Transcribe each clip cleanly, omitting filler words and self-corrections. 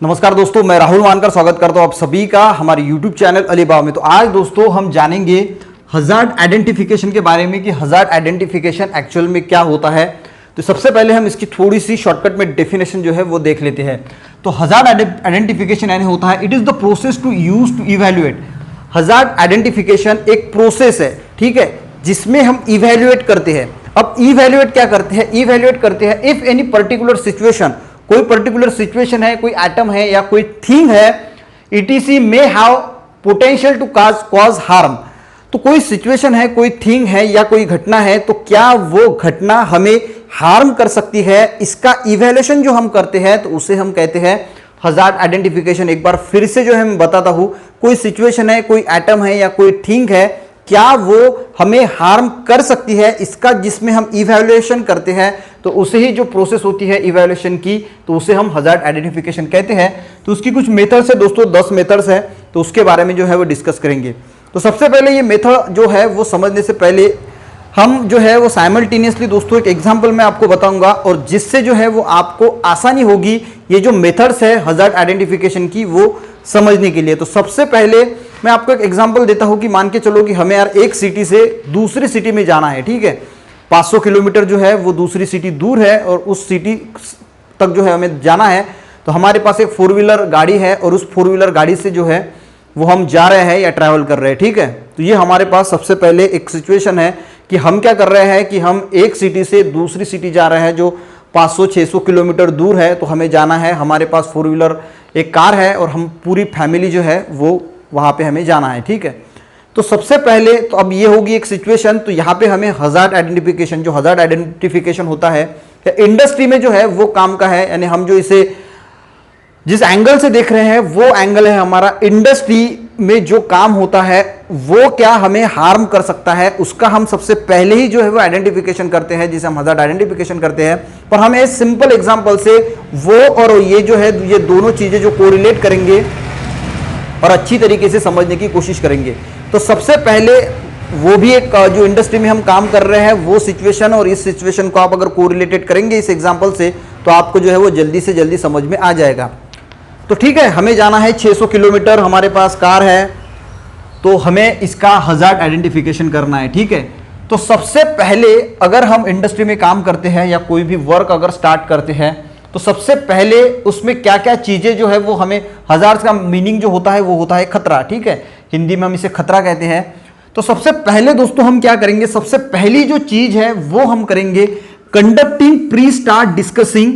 नमस्कार दोस्तों, मैं राहुल मानकर स्वागत करता हूं आप सभी का हमारे YouTube चैनल अलीबाबा में। तो आज दोस्तों हम जानेंगे हजार्ड आइडेंटिफिकेशन के बारे में कि हजार्ड आइडेंटिफिकेशन एक्चुअल में क्या होता है। तो सबसे पहले हम इसकी थोड़ी सी शॉर्टकट में डेफिनेशन जो है वो देख लेते हैं। तो हजार्ड आइडेंटिफिकेशन यानी होता है it is the process to use to evaluate. Hazard identification एक प्रोसेस है, ठीक है, जिसमें हम इवेल्युएट करते हैं। अब इवेल्युएट क्या करते हैं? इवेल्युएट करते हैं इफ एनी पर्टिकुलर सिचुएशन, कोई पर्टिकुलर सिचुएशन है, कोई एटम है या कोई थिंग है, etc may have potential to cause harm. तो कोई सिचुएशन है, कोई थिंग है या कोई घटना है, तो क्या वो घटना हमें हार्म कर सकती है, इसका इवैल्यूएशन जो हम करते हैं तो उसे हम कहते हैं हजार्ड आइडेंटिफिकेशन। एक बार फिर से जो है मैं बताता हूं, कोई सिचुएशन है, कोई एटम है या कोई थिंग है, क्या वो हमें हार्म कर सकती है, इसका जिसमें हम इवैल्यूएशन करते हैं तो उसे ही जो प्रोसेस होती है इवैल्यूएशन की, तो उसे हम हजार्ड आइडेंटिफिकेशन कहते हैं। तो उसकी कुछ मेथड्स है दोस्तों, 10 मेथड्स है, तो उसके बारे में जो है वो डिस्कस करेंगे। तो सबसे पहले ये मेथड जो है वो समझने से पहले हम जो है वो साइमल्टेनियसली दोस्तों एक एग्जांपल मैं आपको बताऊंगा, और जिससे जो है वो आपको आसानी होगी ये जो मेथड्स है हजार्ड आइडेंटिफिकेशन की वो समझने के लिए। तो सबसे पहले मैं आपको एक एग्जांपल देता हूं कि मान के चलो कि हमें यार एक सिटी से दूसरी सिटी में जाना है, ठीक है, 500 किलोमीटर जो है वो दूसरी सिटी दूर है और उस सिटी तक जो है हमें जाना है। तो हमारे पास एक 4 व्हीलर गाड़ी है और उस 4 व्हीलर गाड़ी से जो है वो हम जा रहे हैं या ट्रैवल कर रहे हैं, ठीक है। तो ये हमारे पास सबसे पहले एक सिचुएशन है कि हम क्या कर रहे हैं कि हम एक सिटी से दूसरी सिटी जा रहे हैं जो 500-600 किलोमीटर दूर है। तो हमें जाना है, हमारे पास 4 व्हीलर एक कार है और हम पूरी फैमिली जो है वो वहाँ पे हमें जाना है, ठीक है। तो सबसे पहले तो अब ये होगी एक सिचुएशन, तो यहाँ पे हमें हजार्ड आइडेंटिफिकेशन, जो हजार्ड आइडेंटिफिकेशन होता है इंडस्ट्री में जो है वो काम का है, यानी हम जो इसे जिस एंगल से देख रहे हैं वो एंगल है हमारा। इंडस्ट्री में जो काम होता है वो क्या हमें हार्म कर सकता है, उसका हम सबसे पहले ही जो है वो आइडेंटिफिकेशन करते हैं, जिसे हम हजार्ड आइडेंटिफिकेशन करते हैं। पर हम एक सिंपल एग्जांपल से वो और ये जो है ये दोनों चीजें जो कोरिलेट करेंगे और अच्छी तरीके से समझने की कोशिश करेंगे। तो सबसे पहले वो भी एक जो इंडस्ट्री में हम काम कर रहे हैं वो सिचुएशन, और इस सिचुएशन को आप अगर कोरिलेटेड करेंगे इस एग्जांपल से तो आपको जो है वो जल्दी से जल्दी समझ में आ जाएगा। तो ठीक है, हमें जाना है 600 किलोमीटर, हमारे पास कार है, तो हमें इसका हजार्ड आइडेंटिफिकेशन करना है, ठीक है। तो सबसे पहले अगर हम इंडस्ट्री में काम करते हैं या कोई भी वर्क अगर स्टार्ट करते हैं तो सबसे पहले उसमें क्या क्या चीजें जो है वो हमें, हजार्ड का मीनिंग जो होता है वो होता है खतरा, ठीक है, हिंदी में हम इसे खतरा कहते हैं। तो सबसे पहले दोस्तों हम क्या करेंगे, सबसे पहली जो चीज है वो हम करेंगे conducting pre start discussing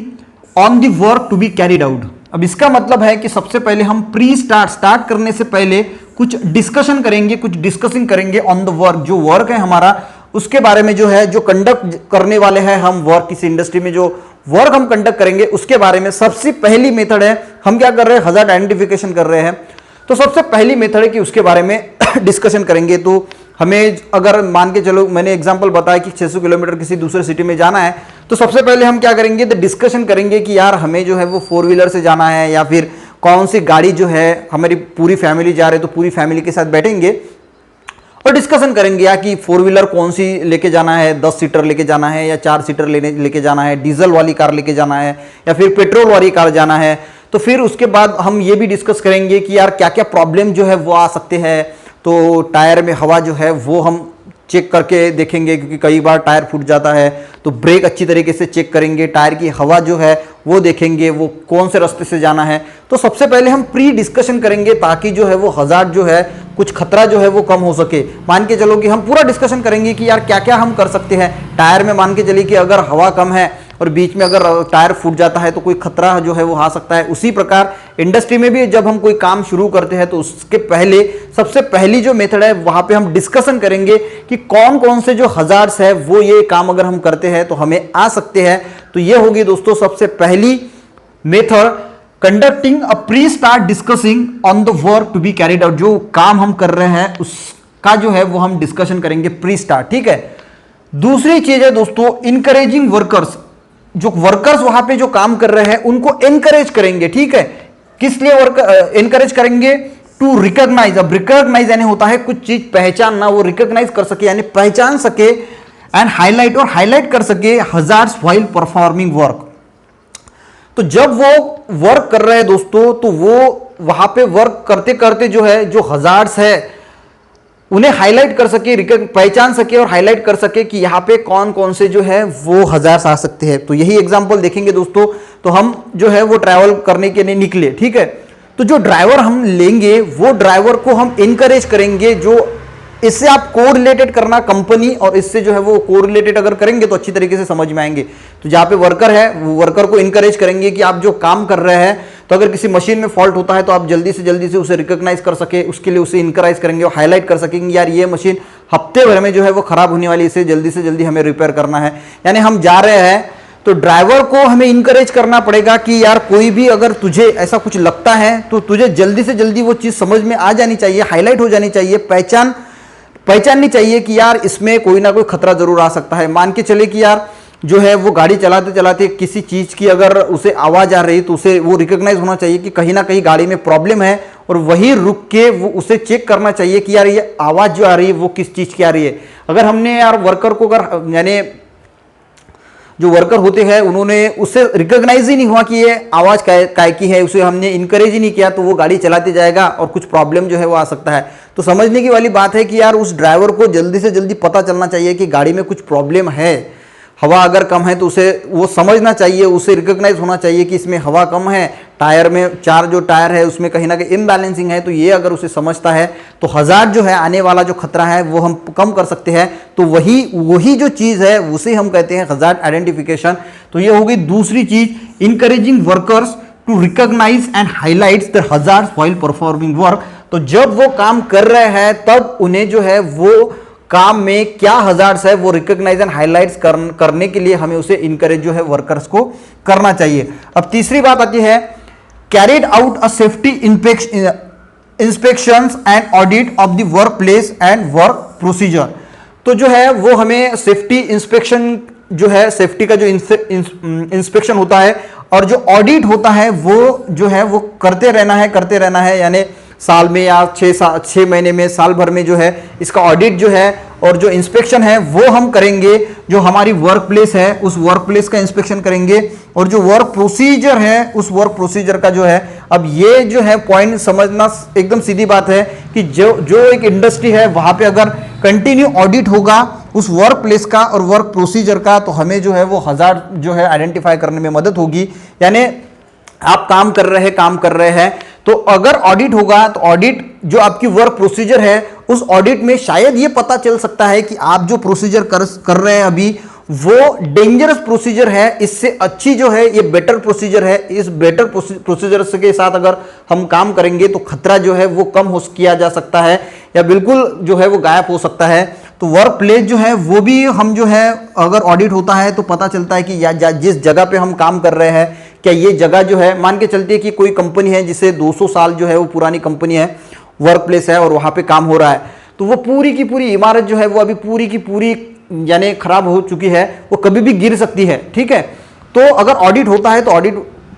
on the work to be carried out. अब इसका मतलब है कि सबसे पहले हम प्री स्टार्ट करने से पहले कुछ डिस्कशन करेंगे, कुछ डिस्कसिंग करेंगे ऑन द वर्क, जो वर्क है हमारा उसके बारे में, जो है जो कंडक्ट करने वाले हैं हम वर्क, किसी इंडस्ट्री में जो वर्क हम कंडक्ट करेंगे उसके बारे में। सबसे पहली मेथड है हम क्या कर रहे हैं, हजार्ड आइडेंटिफिकेशन कर रहे हैं। तो सबसे पहली मेथड है कि उसके बारे में डिस्कशन करेंगे। तो हमें अगर मान के चलो मैंने एग्जांपल बताया कि 600 किलोमीटर किसी दूसरे सिटी में जाना है, तो सबसे पहले हम क्या करेंगे, तो डिस्कशन करेंगे कि यार हमें जो है वो 4 व्हीलर से जाना है या फिर कौन सी गाड़ी जो है, हमारी पूरी फैमिली जा रहे हैं तो पूरी फैमिली के साथ बैठेंगे और डिस्कशन करेंगे या कि 4 व्हीलर कौन सी लेके जाना है, 10 सीटर लेके जाना है या 4 सीटर लेके जाना है, डीजल वाली कार लेके जाना है या फिर पेट्रोल वाली कार जाना है। तो फिर उसके बाद हम ये भी डिस्कस करेंगे कि यार क्या क्या प्रॉब्लम जो है वो आ सकते हैं। तो टायर में हवा जो है वो हम चेक करके देखेंगे, क्योंकि कई बार टायर फूट जाता है, तो ब्रेक अच्छी तरीके से चेक करेंगे, टायर की हवा जो है वो देखेंगे, वो कौन से रास्ते से जाना है। तो सबसे पहले हम प्री डिस्कशन करेंगे ताकि जो है वो हजार्ड जो है, कुछ खतरा जो है वो कम हो सके। मान के चलो कि हम पूरा डिस्कशन करेंगे कि यार क्या क्या हम कर सकते हैं। टायर में मान के चलिए कि अगर हवा कम है और बीच में अगर टायर फूट जाता है तो कोई खतरा जो है वो आ सकता है। उसी प्रकार इंडस्ट्री में भी जब हम कोई काम शुरू करते हैं तो उसके पहले सबसे पहली जो मेथड है वहां पे हम डिस्कशन करेंगे कि कौन कौन से जो हजार्ड्स है वो ये काम अगर हम करते हैं तो हमें आ सकते हैं। तो ये होगी दोस्तों सबसे पहली method, conducting a pre start discussing on the work to be carried out. जो काम हम कर रहे हैं उसका जो है वो हम डिस्कशन करेंगे प्री स्टार्ट, ठीक है। दूसरी चीज है दोस्तों इनकरेजिंग वर्कर्स, जो वर्कर्स वहां पे जो काम कर रहे हैं उनको एनकरेज करेंगे, ठीक है। किस लिए वर्क एनकरेज करेंगे, टू रिकॉग्नाइज। अब रिकॉग्नाइज यानी होता है कुछ चीज पहचानना, वो रिकॉग्नाइज कर सके यानी पहचान सके, एंड हाईलाइट और हाईलाइट कर सके हजार्ड्स व्हाइल परफॉर्मिंग वर्क। तो जब वो वर्क कर रहे हैं दोस्तों, तो वो वहां पे वर्क करते करते जो है, जो हजार्ड्स है उन्हें हाईलाइट कर सके, पहचान सके और हाईलाइट कर सके कि यहाँ पे कौन कौन से जो है वो हजार्ड्स आ सकते हैं। तो यही एग्जांपल देखेंगे दोस्तों। तो हम जो है वो ट्रैवल करने के लिए निकले, ठीक है। तो जो ड्राइवर हम लेंगे, वो ड्राइवर को हम इनकरेज करेंगे, जो इससे आप कोरिलेटेड करना कंपनी, और इससे जो है वो कोरिलेटेड अगर करेंगे तो अच्छी तरीके से समझ में आएंगे। तो जहां पे वर्कर है, वो वर्कर को इनकरेज करेंगे कि आप जो काम कर रहे हैं, तो अगर किसी मशीन में फॉल्ट होता है तो आप जल्दी से उसे रिकॉग्नाइज कर सके, उसके लिए उसे इनकरेज करेंगे और हाईलाइट कर सकेंगे, यार ये मशीन हफ्ते भर में जो है वो खराब होने वाली, इसे जल्दी से जल्दी हमें रिपेयर करना है। यानी हम जा रहे हैं तो ड्राइवर को हमें इनकरेज करना पड़ेगा कि यार कोई भी अगर तुझे ऐसा कुछ लगता है तो तुझे जल्दी से जल्दी वो चीज समझ में आ जानी चाहिए, हाईलाइट हो जानी चाहिए, पहचाननी चाहिए कि यार इसमें कोई ना कोई खतरा जरूर आ सकता है। मान के चले कि यार जो है वो गाड़ी चलाते चलाते किसी चीज की अगर उसे आवाज आ रही, तो उसे वो रिकॉग्नाइज होना चाहिए कि कहीं ना कहीं गाड़ी में प्रॉब्लम है, और वहीं रुक के वो उसे चेक करना चाहिए कि यार ये आवाज जो आ रही है वो किस चीज की आ रही है। अगर हमने यार वर्कर को अगर यानी जो वर्कर होते हैं उन्होंने उससे रिकॉग्नाइज ही नहीं हुआ कि ये आवाज काय की है, उसे हमने इनकरेज ही नहीं किया, तो वो गाड़ी चलाते जाएगा और कुछ प्रॉब्लम जो है वो आ सकता है। तो समझने की वाली बात है कि यार उस ड्राइवर को जल्दी से जल्दी पता चलना चाहिए कि गाड़ी में कुछ प्रॉब्लम है। हवा अगर कम है तो उसे वो समझना चाहिए, उसे रिकॉग्नाइज होना चाहिए कि इसमें हवा कम है, टायर में 4 जो टायर है उसमें कहीं ना कहीं इम्बैलेंसिंग है। तो ये अगर उसे समझता है तो हजार्ड जो है, आने वाला जो खतरा है वो हम कम कर सकते हैं। तो वही जो चीज़ है उसे हम कहते हैं हजार्ड आइडेंटिफिकेशन। तो ये हो गई दूसरी चीज, encouraging workers to recognise and highlight the hazards while performing work. तो जब वो काम कर रहे हैं तब उन्हें जो है वो काम में क्या हजार्ड्स है वो रिकॉग्नाइज एंड हाईलाइट्स करने के लिए हमें उसे इनकरेज जो है वर्कर्स को करना चाहिए। अब तीसरी बात आती है, carried out a safety inspections and audit of the work place and work procedure. तो जो है वो हमें सेफ्टी इंस्पेक्शन जो है, सेफ्टी का जो इंस्पेक्शन होता है और जो ऑडिट होता है वो जो है वो करते रहना है। यानी साल में या 6 महीने में, साल भर में जो है इसका ऑडिट जो है और जो इंस्पेक्शन है वो हम करेंगे। जो हमारी वर्क प्लेस है उस वर्क प्लेस का इंस्पेक्शन करेंगे, और जो वर्क प्रोसीजर है उस वर्क प्रोसीजर का जो है, अब ये जो है पॉइंट समझना एकदम सीधी बात है कि जो एक इंडस्ट्री है वहां पे अगर कंटिन्यू ऑडिट होगा उस वर्क प्लेस का और वर्क प्रोसीजर का, तो हमें जो है वो हजार्ड जो है आइडेंटिफाई करने में मदद होगी। यानी आप काम कर रहे हैं तो अगर ऑडिट होगा तो ऑडिट जो आपकी वर्क प्रोसीजर है उस ऑडिट में शायद ये पता चल सकता है कि आप जो प्रोसीजर कर रहे हैं अभी वो डेंजरस प्रोसीजर है, इससे अच्छी जो है ये बेटर प्रोसीजर है। इस बेटर प्रोसीजर के साथ अगर हम काम करेंगे तो खतरा जो है वो कम किया जा सकता है या बिल्कुल जो है वो गायब हो सकता है। तो वर्क प्लेस जो है वो भी हम जो है अगर ऑडिट होता है तो पता चलता है कि जिस जगह पे हम काम कर रहे हैं, क्या ये जगह जो है, मान के चलते हैं कि कोई कंपनी है जिसे 200 साल जो है वो पुरानी कंपनी है, वर्क प्लेस है और वहां पे काम हो रहा है, तो वो पूरी की पूरी इमारत जो है वो अभी पूरी की पूरी यानी खराब हो चुकी है, वो कभी भी गिर सकती है। ठीक है, तो अगर ऑडिट होता है तो ऑडिट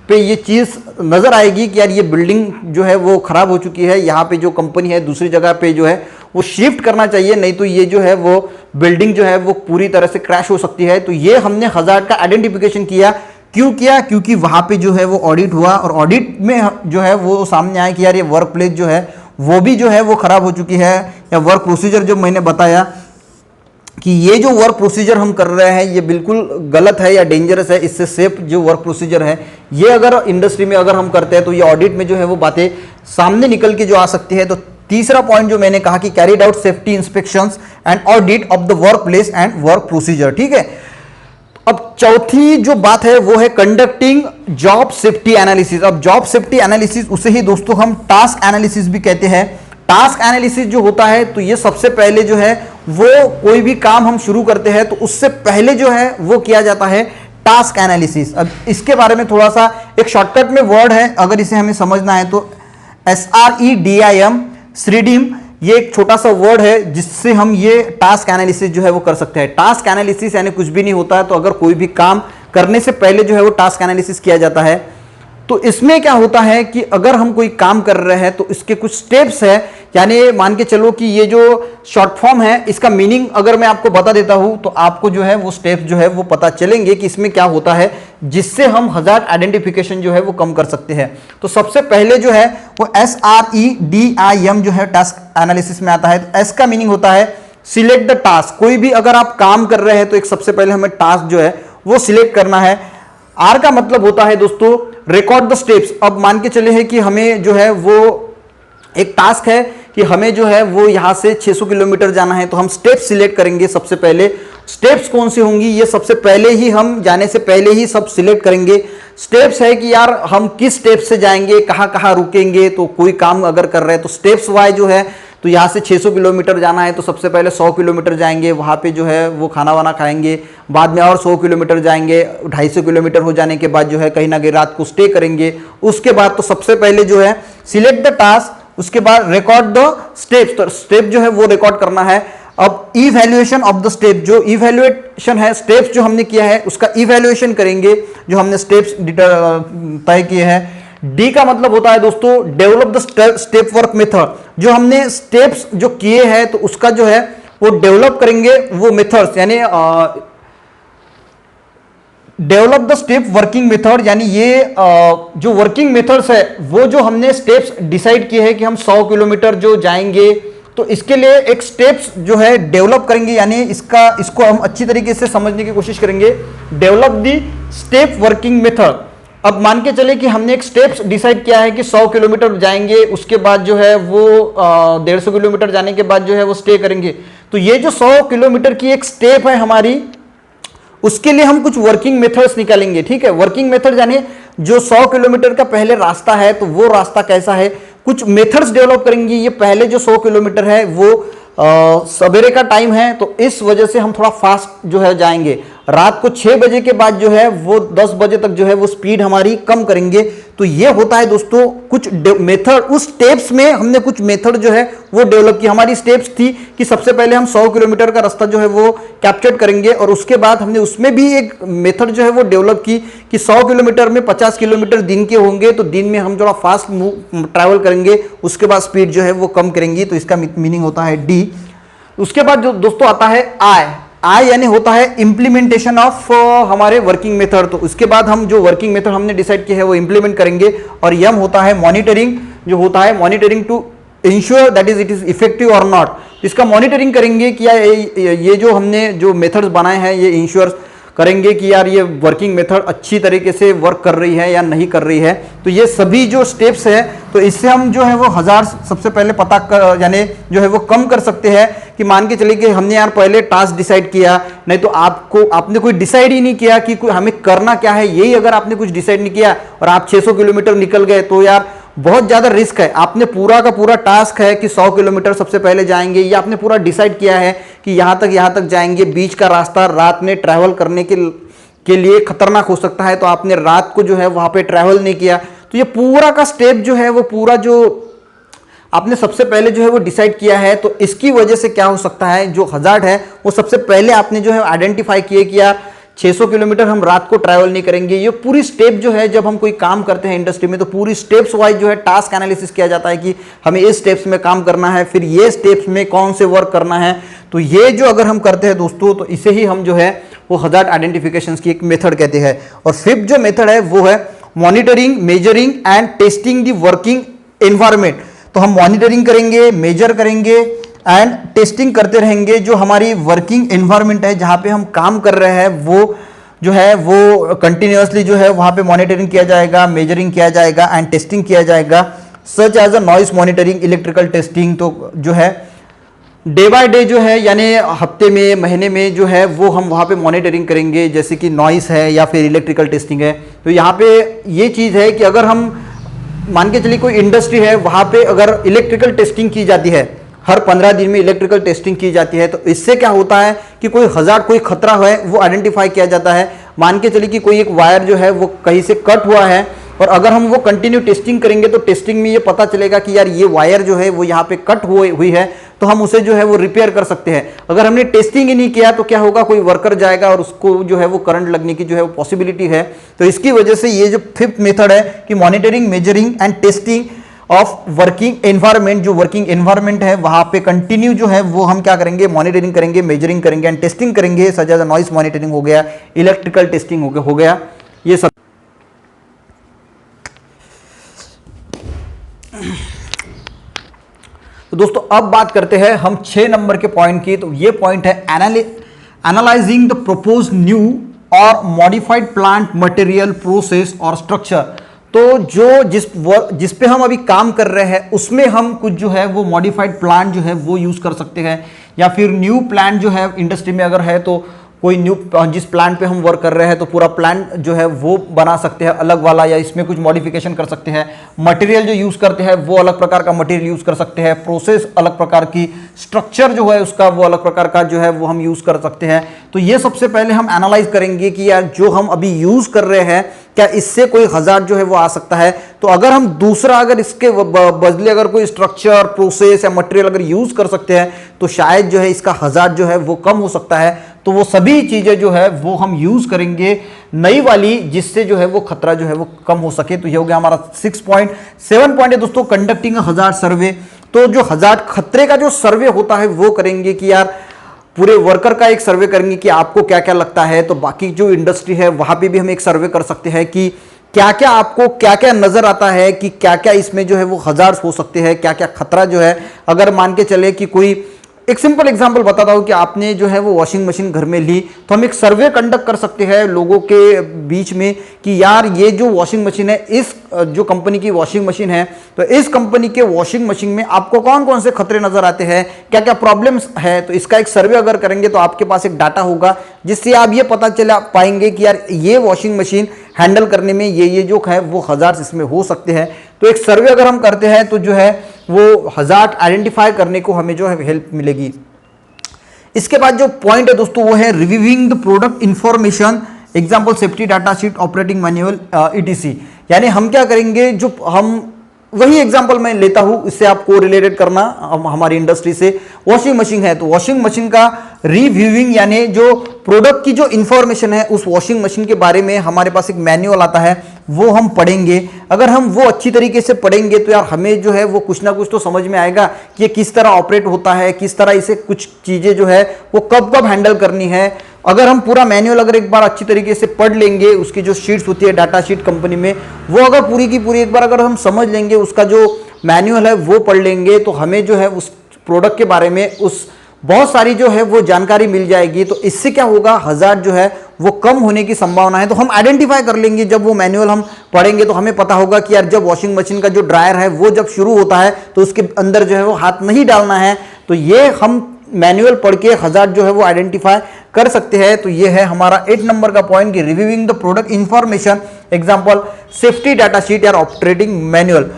पे ये चीज नजर आएगी कि यार ये बिल्डिंग जो है वो खराब हो चुकी है, यहाँ पे जो कंपनी है दूसरी जगह पे जो है वो शिफ्ट करना चाहिए, नहीं तो ये जो है वो बिल्डिंग जो है वो पूरी तरह से क्रैश हो सकती है। तो ये हमने हजार्ड का आइडेंटिफिकेशन किया। क्यों किया? क्योंकि वहां पे जो है वो ऑडिट हुआ और ऑडिट में जो है वो सामने आया कि यार ये वर्क प्लेस जो है वो भी जो है वो खराब हो चुकी है, या वर्क प्रोसीजर जो मैंने बताया कि ये जो वर्क प्रोसीजर हम कर रहे हैं ये बिल्कुल गलत है या डेंजरस है, इससे सेफ जो वर्क प्रोसीजर है ये अगर इंडस्ट्री में अगर हम करते हैं तो ये ऑडिट में जो है वो बातें सामने निकल के जो आ सकती है। तो तीसरा पॉइंट जो मैंने कहा कि carried out safety inspections and audit of the work place and work procedure. ठीक है, अब चौथी जो बात है वो है कंडक्टिंग जॉब सेफ्टी एनालिसिस। अब जॉब सेफ्टी एनालिसिस उसे ही दोस्तों हम टास्क एनालिसिस भी कहते हैं। टास्क एनालिसिस जो होता है तो ये सबसे पहले जो है वो कोई भी काम हम शुरू करते हैं तो उससे पहले जो है वो किया जाता है टास्क एनालिसिस। अब इसके बारे में थोड़ा सा एक शॉर्टकट में वर्ड है, अगर इसे हमें समझना है तो SREDIM, SREDIM, ये एक छोटा सा वर्ड है जिससे हम ये टास्क एनालिसिस जो है वो कर सकते हैं। टास्क एनालिसिस यानी कुछ भी नहीं होता है, तो अगर कोई भी काम करने से पहले जो है वो टास्क एनालिसिस किया जाता है। तो इसमें क्या होता है कि अगर हम कोई काम कर रहे हैं तो इसके कुछ स्टेप्स है, यानी मान के चलो कि ये जो शॉर्ट फॉर्म है इसका मीनिंग अगर मैं आपको बता देता हूं तो आपको जो है वो स्टेप्स जो है वो पता चलेंगे कि इसमें क्या होता है, जिससे हम हजार्ड आइडेंटिफिकेशन जो है वो कम कर सकते हैं। तो सबसे पहले जो है वो SREDIM जो है टास्क एनालिसिस में आता है। तो एस का मीनिंग होता है सिलेक्ट द टास्क। कोई भी अगर आप काम कर रहे हैं तो एक सबसे पहले हमें टास्क जो है वो सिलेक्ट करना है। आर का मतलब होता है दोस्तों रिकॉर्ड द स्टेप्स। अब मान के चले हैं कि हमें जो है वो एक टास्क है कि हमें जो है वो यहां से 600 किलोमीटर जाना है, तो हम स्टेप्स सिलेक्ट करेंगे। सबसे पहले स्टेप्स कौन सी होंगी, ये सबसे पहले ही हम जाने से पहले ही सब सिलेक्ट करेंगे। स्टेप्स है कि यार हम किस स्टेप से जाएंगे, कहां कहां रुकेंगे। तो कोई काम अगर कर रहे हैं तो स्टेप्स वाइज जो है, तो यहाँ से 600 किलोमीटर जाना है तो सबसे पहले 100 किलोमीटर जाएंगे, वहाँ पे जो है वो खाना वाना खाएंगे, बाद में और 100 किलोमीटर जाएंगे, 250 किलोमीटर हो जाने के बाद जो है कहीं ना कहीं रात को स्टे करेंगे। उसके बाद तो सबसे पहले जो है सिलेक्ट द टास्क, उसके बाद रिकॉर्ड द स्टेप्स। तो स्टेप जो है वो रिकॉर्ड करना है। अब इवैल्यूएशन ऑफ द स्टेप, जो इवैल्यूएशन है स्टेप्स जो हमने किया है उसका इवैल्यूएशन करेंगे, जो हमने स्टेप्स तय किए हैं। डी का मतलब होता है दोस्तों develop the step work method. जो हमने स्टेप्स जो किए हैं तो उसका जो है वो डेवलप करेंगे वो मेथड्स, यानी develop the step working method, यानी ये जो वर्किंग मेथड्स है वो जो हमने स्टेप्स डिसाइड किए हैं कि हम 100 किलोमीटर जो जाएंगे तो इसके लिए एक स्टेप्स जो है डेवलप करेंगे, यानी इसको हम अच्छी तरीके से समझने की कोशिश करेंगे। Develop the step working method. अब मान के चले कि हमने एक स्टेप्स डिसाइड किया है कि 100 किलोमीटर जाएंगे, उसके बाद जो है वो 150 किलोमीटर जाने के बाद जो है वो स्टे करेंगे। तो ये जो 100 किलोमीटर की एक स्टेप है हमारी, उसके लिए हम कुछ वर्किंग मेथड्स निकालेंगे। ठीक है, वर्किंग मेथड यानी जो 100 किलोमीटर का पहले रास्ता है तो वो रास्ता कैसा है, कुछ मेथड्स डेवलप करेंगे। ये पहले जो 100 किलोमीटर है वो सवेरे का टाइम है तो इस वजह से हम थोड़ा फास्ट जो है जाएंगे। रात को 6 बजे के बाद जो है वो 10 बजे तक जो है वो स्पीड हमारी कम करेंगे। तो ये होता है दोस्तों कुछ मेथड। उस स्टेप्स में हमने कुछ मेथड जो है वो डेवलप की। हमारी स्टेप्स थी कि सबसे पहले हम 100 किलोमीटर का रास्ता जो है वो कैप्चर करेंगे, और उसके बाद हमने उसमें भी एक मेथड जो है वो डेवलप की कि 100 किलोमीटर में 50 किलोमीटर दिन के होंगे तो दिन में हम थोड़ा फास्ट ट्रैवल करेंगे, उसके बाद स्पीड जो है वो कम करेंगे। तो इसका मीनिंग होता है डी। उसके बाद जो दोस्तों आता है आई यानी होता है इंप्लीमेंटेशन ऑफ हमारे वर्किंग मेथड। तो उसके बाद हम जो वर्किंग मेथड हमने डिसाइड किया है वो इंप्लीमेंट करेंगे। और यम होता है मॉनिटरिंग, जो होता है monitoring to ensure that is it is effective और नॉट। इसका मॉनिटरिंग करेंगे कि ये जो हमने जो मेथड्स बनाए हैं ये इंश्योर करेंगे कि यार ये वर्किंग मेथड अच्छी तरीके से वर्क कर रही है या नहीं कर रही है। तो ये सभी जो स्टेप्स है तो इससे हम जो है वो 1000 सबसे पहले पता कर यानी जो है वो कम कर सकते हैं। कि मान के चलिए कि हमने यार पहले टास्क डिसाइड किया, नहीं तो आपने कोई डिसाइड ही नहीं किया कि हमें करना क्या है। यही अगर आपने कुछ डिसाइड नहीं किया और आप 600 किलोमीटर निकल गए तो यार बहुत ज्यादा रिस्क है। आपने पूरा का पूरा टास्क है कि 100 किलोमीटर सबसे पहले जाएंगे, या आपने पूरा डिसाइड किया है कि यहां तक जाएंगे, बीच का रास्ता रात में ट्रैवल करने के लिए खतरनाक हो सकता है, तो आपने रात को जो है वहां पे ट्रैवल नहीं किया। तो ये पूरा का स्टेप जो है वो पूरा जो आपने सबसे पहले जो है वो डिसाइड किया है, तो इसकी वजह से क्या हो सकता है, जो हजार्ड है वो सबसे पहले आपने जो है आइडेंटिफाई किए कि यार 600 किलोमीटर हम रात को ट्रैवल नहीं करेंगे। ये पूरी स्टेप जो है जब हम कोई काम करते हैं इंडस्ट्री में तो पूरी स्टेप्स वाइज जो है टास्क एनालिसिस किया जाता है कि हमें इस स्टेप्स में काम करना है, फिर ये स्टेप्स में कौन से वर्क करना है। तो ये जो अगर हम करते हैं दोस्तों तो इसे ही हम जो है वो हजार्ड आइडेंटिफिकेशन की एक मेथड कहते हैं। और फिफ्थ जो मेथड है वो है monitoring, measuring and testing the working environment. तो हम मॉनिटरिंग करेंगे, मेजर करेंगे एंड टेस्टिंग करते रहेंगे। जो हमारी वर्किंग एनवायरनमेंट है जहां पे हम काम कर रहे हैं वो जो है वो कंटिन्यूअसली जो है वहां पे मॉनिटरिंग किया जाएगा, मेजरिंग किया जाएगा एंड टेस्टिंग किया जाएगा। Such as a noise monitoring, electrical testing. तो जो है डे बाय डे जो है यानी हफ्ते में, महीने में जो है वो हम वहां पे मॉनिटरिंग करेंगे, जैसे कि नॉइस है या फिर इलेक्ट्रिकल टेस्टिंग है। तो यहाँ पे ये चीज़ है कि अगर हम मान के चलिए कोई इंडस्ट्री है वहां पे अगर इलेक्ट्रिकल टेस्टिंग की जाती है, हर 15 दिन में इलेक्ट्रिकल टेस्टिंग की जाती है, तो इससे क्या होता है कि कोई हजार्ड, कोई खतरा है वो आइडेंटिफाई किया जाता है। मान के चलिए कि कोई एक वायर जो है वो कहीं से कट हुआ है, और अगर हम वो कंटिन्यू टेस्टिंग करेंगे तो टेस्टिंग में ये पता चलेगा कि यार ये वायर जो है वो यहाँ पे कट हुई है, तो हम उसे जो है वो रिपेयर कर सकते हैं। अगर हमने टेस्टिंग ही नहीं किया तो क्या होगा, कोई वर्कर जाएगा और उसको जो है वो करंट लगने की जो है वो पॉसिबिलिटी है। तो इसकी वजह से ये जो फिफ्थ मेथड है कि monitoring, measuring and testing of working environment, जो वर्किंग एनवायरमेंट है वहां पे कंटिन्यू जो है वो हम क्या करेंगे, मॉनिटरिंग करेंगे, मेजरिंग करेंगे एंड टेस्टिंग करेंगे, सच एज नॉइस मॉनिटरिंग हो गया, इलेक्ट्रिकल टेस्टिंग हो गया, ये सब। तो दोस्तों अब बात करते हैं हम 6 नंबर के पॉइंट की। तो ये पॉइंट है एनालाइजिंग द प्रपोज न्यू और मॉडिफाइड प्लांट मटेरियल, प्रोसेस और स्ट्रक्चर। तो जो जिस पे हम अभी काम कर रहे हैं उसमें हम कुछ जो है वो मॉडिफाइड प्लांट जो है वो यूज कर सकते हैं, या फिर न्यू प्लांट जो है इंडस्ट्री में अगर है तो कोई न्यू जिस प्लांट पे हम वर्क कर रहे हैं तो पूरा प्लांट जो है वो बना सकते हैं अलग वाला, या इसमें कुछ मॉडिफिकेशन कर सकते हैं। मटेरियल जो यूज करते हैं वो अलग प्रकार का मटेरियल यूज कर सकते हैं, प्रोसेस अलग प्रकार की, स्ट्रक्चर जो है उसका वो अलग प्रकार का जो है वो हम यूज कर सकते हैं। तो ये सबसे पहले हम एनालाइज करेंगे कि यार जो हम अभी यूज कर रहे हैं क्या इससे कोई हजार्ड जो है वो आ सकता है। तो अगर हम दूसरा अगर इसके बदले अगर कोई स्ट्रक्चर, प्रोसेस या मटेरियल अगर यूज कर सकते हैं तो शायद जो है इसका हजार्ड जो है वो कम हो सकता है। तो वो सभी चीजें जो है वो हम यूज करेंगे नई वाली, जिससे जो है वो खतरा जो है वो कम हो सके। तो ये हो गया हमारा 6 पॉइंट। 7 पॉइंट है दोस्तों कंडक्टिंग हजार्ड सर्वे। तो जो हजार्ड खतरे का जो सर्वे होता है वो करेंगे कि यार पूरे वर्कर का एक सर्वे करेंगे कि आपको क्या क्या लगता है। तो बाकी जो इंडस्ट्री है वहां पे भी हम एक सर्वे कर सकते हैं कि क्या क्या आपको क्या क्या नजर आता है, कि क्या क्या इसमें जो है वो हजार्ड्स हो सकते हैं, क्या क्या खतरा जो है। अगर मान के चले कि कोई एक सिंपल एग्जांपल बताता हूं कि आपने जो है वो वॉशिंग मशीन घर में ली, तो हम एक सर्वे कंडक्ट कर सकते हैं लोगों के बीच में कि यार ये जो वॉशिंग मशीन है, इस जो कंपनी की वॉशिंग मशीन है, तो इस कंपनी के वॉशिंग मशीन में आपको कौन कौन से खतरे नजर आते हैं, क्या क्या प्रॉब्लम्स है। तो इसका एक सर्वे अगर करेंगे तो आपके पास एक डाटा होगा जिससे आप ये पता चला पाएंगे कि यार ये वॉशिंग मशीन हैंडल करने में ये जो है वो हजार्ड्स इसमें हो सकते हैं। तो एक सर्वे अगर हम करते हैं तो जो है वो हजार्ड आइडेंटिफाई करने को हमें जो है हेल्प मिलेगी। इसके बाद जो पॉइंट है दोस्तों वो है reviewing the product information, example safety data sheet, operating manual, etc. यानी हम क्या करेंगे, जो हम वही एग्जांपल मैं लेता हूं, इससे आपको रिलेटेड करना हमारी इंडस्ट्री से। वॉशिंग मशीन है तो वॉशिंग मशीन का रिव्यूइंग, यानी जो प्रोडक्ट की जो इंफॉर्मेशन है उस वॉशिंग मशीन के बारे में हमारे पास एक मैनुअल आता है, वो हम पढ़ेंगे। अगर हम वो अच्छी तरीके से पढ़ेंगे तो यार हमें जो है वो कुछ ना कुछ तो समझ में आएगा कि ये किस तरह ऑपरेट होता है, किस तरह इसे कुछ चीजें जो है वो कब कब हैंडल करनी है। अगर हम पूरा मैनुअल अगर एक बार अच्छी तरीके से पढ़ लेंगे, उसकी जो शीट्स होती है डाटा शीट कंपनी में, वो अगर पूरी की पूरी एक बार अगर हम समझ लेंगे, उसका जो मैनुअल है वो पढ़ लेंगे, तो हमें जो है उस प्रोडक्ट के बारे में उस बहुत सारी जो है वो जानकारी मिल जाएगी। तो इससे क्या होगा, हजार्ड जो है वो कम होने की संभावना है। तो हम आइडेंटिफाई कर लेंगे, जब वो मैनुअल हम पढ़ेंगे तो हमें पता होगा कि यार जब वॉशिंग मशीन का जो ड्रायर है वो जब शुरू होता है तो उसके अंदर जो है वो हाथ नहीं डालना है। तो ये हम मैनुअल पढ़ के हजार्ड जो है वो आइडेंटिफाई कर सकते हैं। तो ये है हमारा 8 नंबर का पॉइंट कि reviewing the product information, example safety data sheet या ऑपरेटिंग मैनुअल।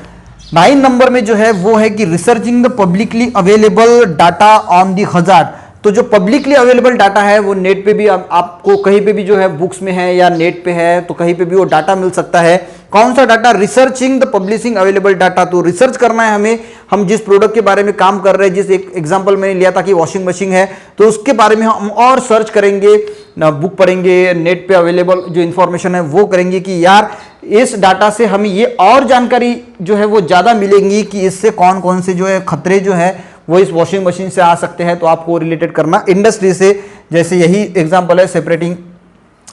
9 नंबर में जो है वो है कि researching the publicly available data on the hazard. तो जो पब्लिकली अवेलेबल डाटा है वो नेट पे भी आपको कहीं पे भी जो है बुक्स में है या नेट पे है तो कहीं पे भी वो डाटा मिल सकता है। कौन सा data, researching the publishing available data. तो रिसर्च करना है हमें, हम जिस प्रोडक्ट के बारे में काम कर रहे हैं, जिस एक एग्जांपल मैंने लिया था कि वॉशिंग मशीन है, तो उसके बारे में हम और सर्च करेंगे, बुक पढ़ेंगे, नेट पे अवेलेबल जो इंफॉर्मेशन है वो करेंगे कि यार इस डाटा से हमें ये और जानकारी जो है वो ज्यादा मिलेंगी कि इससे कौन कौन से जो है खतरे जो है वो इस वॉशिंग मशीन से आ सकते हैं। तो आपको रिलेटेड करना इंडस्ट्री से, जैसे यही एग्जांपल है separating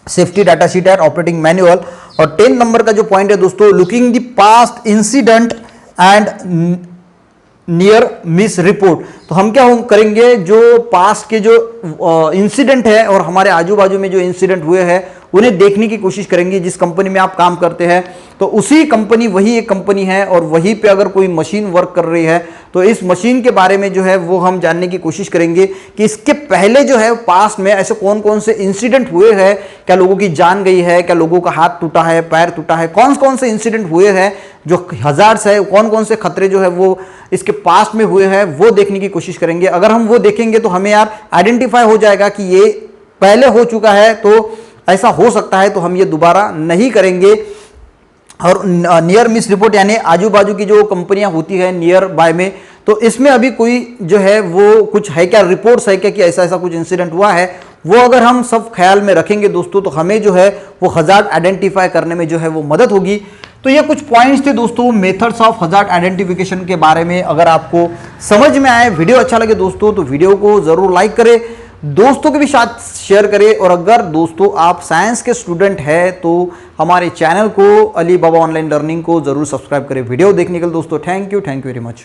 safety data sheet and operating manual. और 10 नंबर का जो पॉइंट है दोस्तों, looking the past incident and near miss report. तो हम क्या करेंगे, जो पास्ट के जो इंसिडेंट है और हमारे आजू बाजू में जो इंसिडेंट हुए हैं उन्हें देखने की कोशिश करेंगे। जिस कंपनी में आप काम करते हैं तो उसी कंपनी वही एक कंपनी है और वहीं पे अगर कोई मशीन वर्क कर रही है तो इस मशीन के बारे में जो है वो हम जानने की कोशिश करेंगे कि इसके पहले जो है पास्ट में ऐसे कौन कौन से इंसिडेंट हुए हैं, क्या लोगों की जान गई है, क्या लोगों का हाथ टूटा है, पैर टूटा है, कौन कौन से इंसिडेंट हुए हैं जो हजार्ड्स है, कौन कौन से खतरे जो है वो इसके पास्ट में हुए हैं, वो देखने की कोशिश करेंगे। अगर हम वो देखेंगे तो हमें यार आइडेंटिफाई हो जाएगा कि ये पहले हो चुका है तो ऐसा हो सकता है, तो हम ये दोबारा नहीं करेंगे। और नियर मिस रिपोर्ट यानी आजू बाजू की जो कंपनियां होती है नियर बाय में, तो इसमें अभी कोई जो है वो कुछ है क्या, रिपोर्ट्स है क्या कि ऐसा ऐसा कुछ इंसिडेंट हुआ है, वो अगर हम सब ख्याल में रखेंगे दोस्तों तो हमें जो है वो हजार्ड आइडेंटिफाई करने में जो है वो मदद होगी। तो ये कुछ पॉइंट्स थे दोस्तों मेथड्स ऑफ हजार्ड आइडेंटिफिकेशन के बारे में। अगर आपको समझ में आए, वीडियो अच्छा लगे दोस्तों तो वीडियो को जरूर लाइक करें, दोस्तों के भी साथ शेयर करें। और अगर दोस्तों आप साइंस के स्टूडेंट हैं तो हमारे चैनल को अली बाबा ऑनलाइन लर्निंग को जरूर सब्सक्राइब करें। वीडियो देखने के लिए दोस्तों थैंक यू वेरी मच।